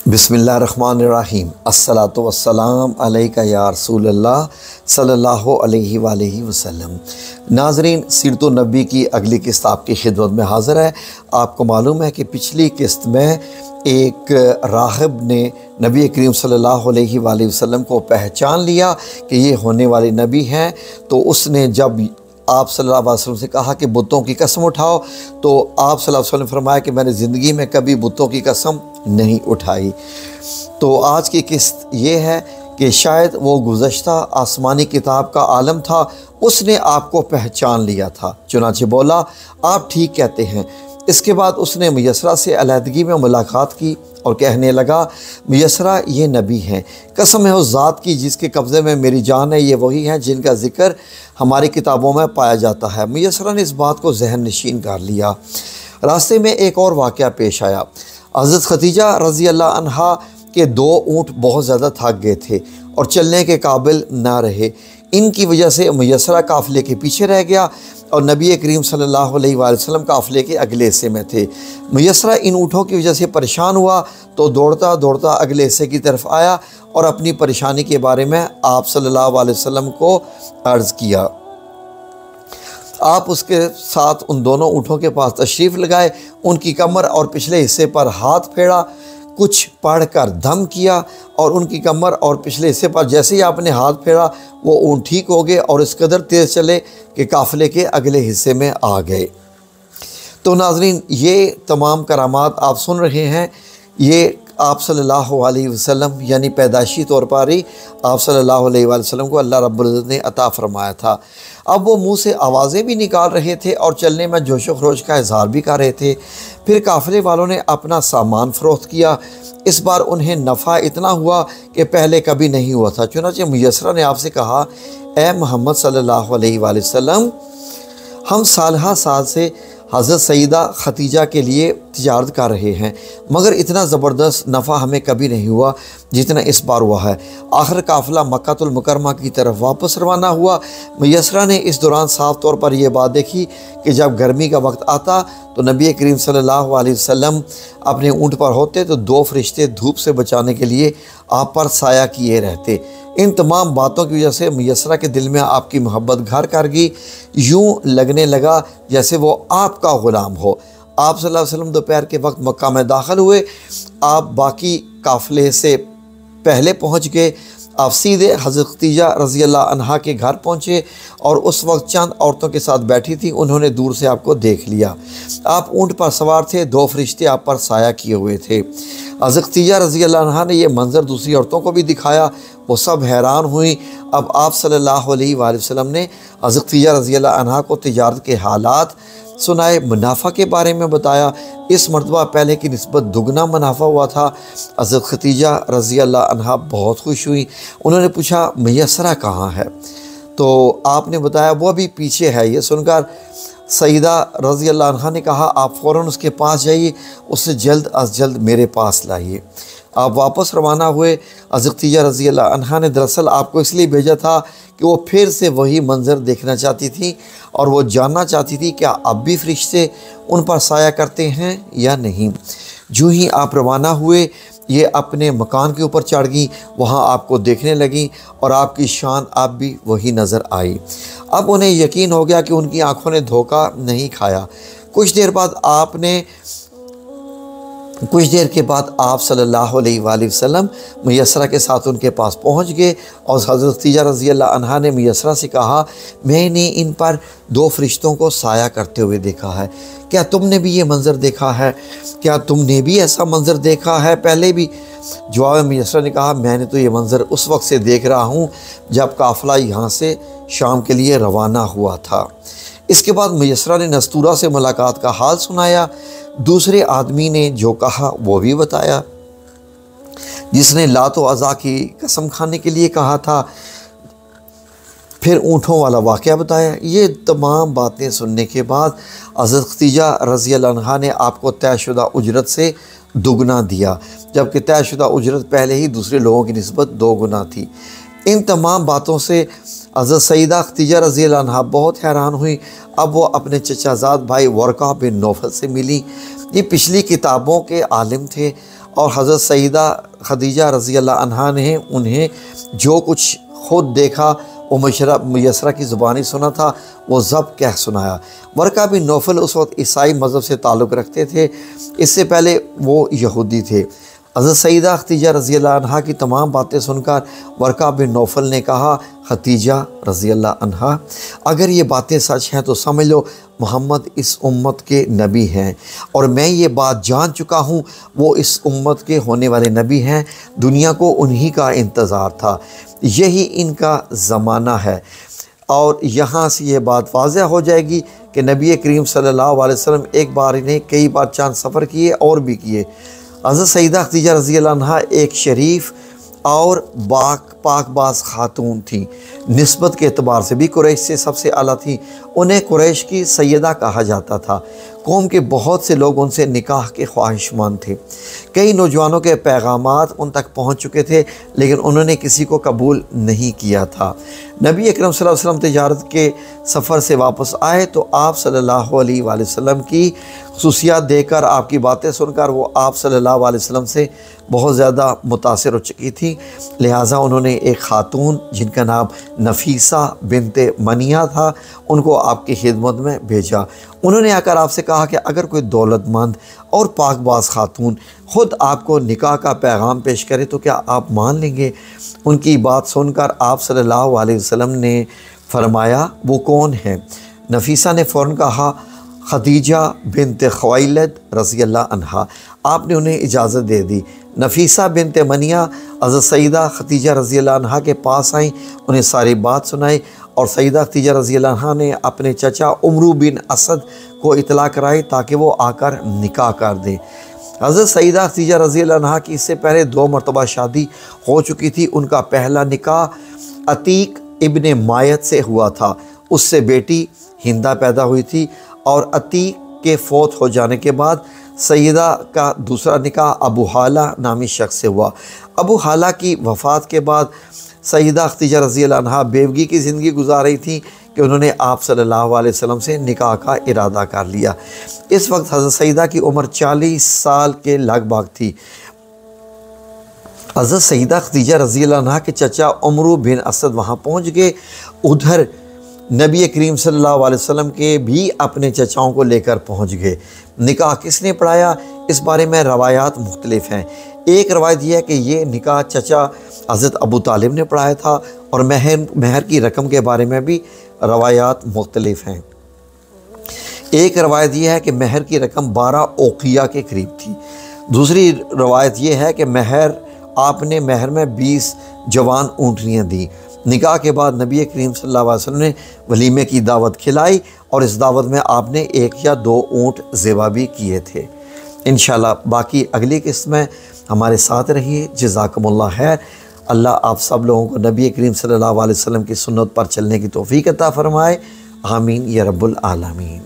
बिस्मिल्लाहिर्रहमानिर्रहीम। अस्सलातु वस्सलाम अलैका या रसूलल्लाह सल्लल्लाहु अलैहि वआलिहि वसल्लम। नाज़रीन, सीरत नबी की अगली किस्त आपकी खिदमत में हाज़िर है। आपको मालूम है कि पिछली किस्त में एक राहिब ने नबी करीम सल्लल्लाहु अलैहि वसल्लम को पहचान लिया कि ये होने वाले नबी हैं। तो उसने जब आप सल्लल्लाहु अलैहि वसल्लम से कहा कि बुतों की कसम उठाओ, तो आप सल्लल्लाहु अलैहि वसल्लम ने फरमाया कि मैंने ज़िंदगी में कभी बुतों की कसम नहीं उठाई। तो आज की किस्त ये है कि शायद वो गुज़श्ता आसमानी किताब का आलम था, उसने आपको पहचान लिया था। चुनांचे बोला, आप ठीक कहते हैं। इसके बाद उसने मुयसरा से अलहदगी में मुलाकात की और कहने लगा, मुयसरा ये नबी हैं, कसम है उस ज़ात की जिसके कब्ज़े में मेरी जान है, ये वही हैं जिनका ज़िक्र हमारी किताबों में पाया जाता है। मुयसरा ने इस बात को जहन नशीन कर लिया। रास्ते में एक और वाक़या पेश आया। हज़रत खदीजा रज़ी अल्लाह अन्हा के 2 ऊँट बहुत ज़्यादा थक गए थे और चलने के काबिल ना रहे। इनकी वजह से मुयसरा काफ़िले के पीछे रह गया और नबी करीम सल्लल्लाहु अलैहि वसल्लम काफ़िले के अगले हिस्से में थे। मुयसरा इन ऊँटों की वजह से परेशान हुआ तो दौड़ता दौड़ता अगले हिस्से की तरफ आया और अपनी परेशानी के बारे में आप सल्लल्लाहु अलैहि वसल्लम को अर्ज़ किया। आप उसके साथ उन दोनों ऊँटों के पास तशरीफ़ लगाए, उनकी कमर और पिछले हिस्से पर हाथ फेरा, कुछ पढ़कर दम किया और उनकी कमर और पिछले हिस्से पर जैसे ही आपने हाथ फेरा वो ऊँट ठीक हो गए और इस कदर तेज़ चले कि काफ़िले के अगले हिस्से में आ गए। तो नाज़रीन, ये तमाम करामात आप सुन रहे हैं, ये आप सल्लल्लाहु अलैहि वसल्लम यानी पैदाइशी तौर पर ही आप सल्लल्लाहु अलैहि वसल्लम को अल्लाह रब्बुल इज़्ज़त ने अता फ़रमाया था। अब वो मुंह से आवाज़ें भी निकाल रहे थे और चलने में जोश व खरोश का इज़हार भी कर रहे थे। फिर काफ़िले वालों ने अपना सामान फ़रोख्त किया। इस बार उन्हें नफ़ा इतना हुआ कि पहले कभी नहीं हुआ था। चुनांचे मुयसरा ने आपसे कहा, ए मोहम्मद सल्लल्लाहु अलैहि वसल्लम, हम सालहा साल से हज़रत सईदा खदीजा के लिए तिजारत कर रहे हैं, मगर इतना ज़बरदस्त नफ़ा हमें कभी नहीं हुआ जितना इस बार हुआ है। आखिर काफ़िला मक्कातुल मुकर्रमा की तरफ वापस रवाना हुआ। मुयसरा ने इस दौरान साफ़ तौर पर यह बात देखी कि जब गर्मी का वक्त आता तो नबी करीम सल्लल्लाहु अलैहि वसल्लम अपने ऊँट पर होते तो 2 फरिश्ते धूप से बचाने के लिए आप पर साया किए रहते। इन तमाम बातों की वजह से मुयसरा के दिल में आपकी मोहब्बत घर कर गई। यूँ लगने लगा जैसे वो आपका ग़ुलाम हो। आप सल्लल्लाहु अलैहि वसल्लम दोपहर के वक्त मक्का में दाखिल हुए। आप बाकी काफ़िले से पहले पहुँच गए। आप सीधे हज़रत खदीजा रज़ी अल्लाह अन्हा के घर पहुँचे और उस वक्त चंद औरतों के साथ बैठी थी। उन्होंने दूर से आपको देख लिया। आप ऊँट पर सवार थे, 2 फरिश्ते आप पर साया किए हुए थे। हज़रत खदीजा रज़ी अल्लाह अन्हा ने यह मंज़र दूसरी औरतों को भी दिखाया। वो सब हैरान हुई। अब आप सल्लल्लाहु अलैहि वसल्लम ने हज़रत खदीजा रज़ी अल्लाह अन्हा को तिजारत के हालात सुनाए, मुनाफा के बारे में बताया। इस मरतबा पहले की निस्बत दुगना मुनाफा हुआ था। हज़रत खदीजा रज़ी अल्लाह अन्हा बहुत खुश हुई। उन्होंने पूछा, मुयसरा कहाँ है? तो आपने बताया वो अभी पीछे है। ये सुनकर सईदा रज़ी अल्लाह अन्हा ने कहा, आप फ़ौरन उसके पास जाइए, उससे जल्द अज जल्द मेरे पास लाइए। आप वापस रवाना हुए। हज़रत खदीजा रज़ी अल्लाह अन्हा ने दरअसल आपको इसलिए भेजा था कि वो फिर से वही मंज़र देखना चाहती थी और वो जानना चाहती थी क्या अब भी फरिश्ते उन पर साया करते हैं या नहीं। जो ही आप रवाना हुए, ये अपने मकान के ऊपर चढ़ गई, वहाँ आपको देखने लगी और आपकी शान अब भी वही नज़र आई। अब उन्हें यकीन हो गया कि उनकी आँखों ने धोखा नहीं खाया। कुछ देर के बाद आप सल्लल्लाहु अलैहि वसल्लम मुयसरा के साथ उनके पास पहुंच गए और हज़रत खदीजा रज़ी अल्लाह अन्हा ने मुयसरा से कहा, मैंने इन पर 2 फरिश्तों को साया करते हुए देखा है। क्या तुमने भी ये मंज़र देखा है? क्या तुमने भी ऐसा मंज़र देखा है पहले भी? जवाब में मुयसरा ने कहा, मैंने तो ये मंज़र उस वक्त से देख रहा हूँ जब काफ़िला यहाँ से शाम के लिए रवाना हुआ था। इसके बाद मुयसरा ने नस्तूरा से मुलाकात का हाल सुनाया। दूसरे आदमी ने जो कहा वो भी बताया, जिसने लात व अज़ा की कसम खाने के लिए कहा था। फिर ऊँटों वाला वाक़या बताया। ये तमाम बातें सुनने के बाद हज़रत खदीजा रज़ी अल्लाह अन्हा ने आपको तयशुदा उजरत से दुगना दिया, जबकि तयशुदा उजरत पहले ही दूसरे लोगों की निस्बत 2 गुना थी। इन तमाम बातों से हज़रत सईदा खदीजा रज़ी अल्लाह अन्हा बहुत हैरान हुई। अब वो अपने चचाज़ाद भाई वरका बिन नौफल से मिली। ये पिछली किताबों के आलिम थे और हज़रत सईदा खदीजा रज़ी अल्लाह अन्हा ने उन्हें जो कुछ खुद देखा वो मुयसरा की ज़ुबानी सुना था, वो ज़ब कह सुनाया। वरका बिन नौफल उस वक्त ईसाई मज़हब से ताल्लुक़ रखते थे, इससे पहले वो यहूदी थे। हज़रत सईदा खदीजा रज़ी अल्लाह अन्हा की तमाम बातें सुनकर वरका बिन नौफल ने कहा, खदीजा रज़ी अल्लाह अन्हा, अगर ये बातें सच हैं तो समझ लो मोहम्मद इस उम्मत के नबी हैं, और मैं ये बात जान चुका हूँ वो इस उम्मत के होने वाले नबी हैं। दुनिया को उन्हीं का इंतज़ार था, यही इनका ज़माना है। और यहाँ से ये बात वाज़ह हो जाएगी कि नबी करीम सल्लल्लाहु अलैहि वसल्लम एक बार इन्हें कई बार चांद सफ़र किए और भी किए। हज़रत सईदा खदीजा रज़ी अल्लाह अन्हा एक शरीफ और पाकबाज खातून थी, निस्बत के एतबार से भी कुरैश से सबसे आला थी। उन्हें कुरैश की सैयदा कहा जाता था। कौम के बहुत से लोग उनसे निकाह के ख्वाहिशमंद थे। कई नौजवानों के पैगामात उन तक पहुंच चुके थे, लेकिन उन्होंने किसी को कबूल नहीं किया था। नबी अकरम सल्लल्लाहु अलैहि वसल्लम तिजारत के सफ़र से वापस आए तो आप सल्लल्लाहु अलैहि वसल्लम की खुसूसियात देखकर, आपकी बातें सुनकर वो आप सल्लल्लाहु अलैहि वसल्लम से बहुत ज़्यादा मुतासिर हो चुकी थी। लिहाजा उन्होंने एक ख़ातून जिनका नाम नफीसा बिनते मनिया था, उनको आपकी खिदमत में भेजा। उन्होंने आकर आपसे कहा कि अगर कोई दौलतमंद और पाकबाज खातून ख़ुद आपको निकाह का पैगाम पेश करे तो क्या आप मान लेंगे? उनकी बात सुनकर आप सल्लल्लाहु अलैहि वसल्लम ने फरमाया, वो कौन है? नफीसा ने फ़ौरन कहा, खदीजा बिनते खुवैलिद रज़ी अल्लाह अन्हा। आपने उन्हें इजाज़त दे दी। नफीसा बिनते मनिया हज़रत सईदा खदीजा रज़ी अल्लाह अन्हा के पास आई, उन्हें सारी बात सुनाई, और सईदा खदीजा रज़ी अल्लाह अन्हा ने अपने चचा उमरू बिन असद को इतला कराई ताकि वो आकर निकाह कर दें। हज़रत सईदा खदीजा रज़ी अल्लाह अन्हा की इससे पहले 2 मरतबा शादी हो चुकी थी। उनका पहला निकाह अतीक इब्ने मायत से हुआ था, उससे बेटी हिंदा पैदा हुई थी, और अतीक के फ़ौत हो जाने के बाद सईदा का दूसरा निकाह अबू हाला नामी शख्स से हुआ। अबू हाला की वफ़ात के बाद सईदा खदीजा रज़ी अल्लाह अन्हा बेवगी की ज़िंदगी गुजार रही थी कि उन्होंने आप सल्लल्लाहु अलैहि वसल्लम से निकाह का इरादा कर लिया। इस वक्त हज़रत सईदा की उम्र 40 साल के लगभग थी। हज़रत सईदा खदीजा रज़ी अल्लाह अन्हा के चचा उमरू बिन असद वहाँ पहुँच गए। उधर नबी करीम सल्लल्लाहु अलैहि वसल्लम के भी अपने चचाओं को लेकर पहुँच गए। निकाह किसने पढ़ाया, इस बारे में रवायात मुख्तलिफ हैं। एक रवायत यह है कि ये निकाह चचा हज़रत अबू तालिब ने पढ़ाया था, और महर की रकम के बारे में भी रवायात मुख्तलिफ हैं। एक रवायत यह है कि महर की रकम 12 ओकिया के करीब थी। दूसरी रवायत यह है कि आपने महर में 20 जवान ऊँटनियाँ दी। निकाह के बाद नबी करीम सल्लल्लाहु अलैहि वसल्लम ने वलीमे की दावत खिलाई, और इस दावत में आपने 1 या 2 ऊँट ज़िबा भी किए थे। इंशाल्लाह बाकी अगली किस्त में हमारे साथ रहिए। जज़ाकुमुल्लाह खैर। अल्लाह आप सब लोगों को नबी करीम सल्लल्लाहु अलैहि वसल्लम की सुन्नत पर चलने की तौफ़ीक़ अता फ़रमाए। आमीन या रब्बुल आलमीन।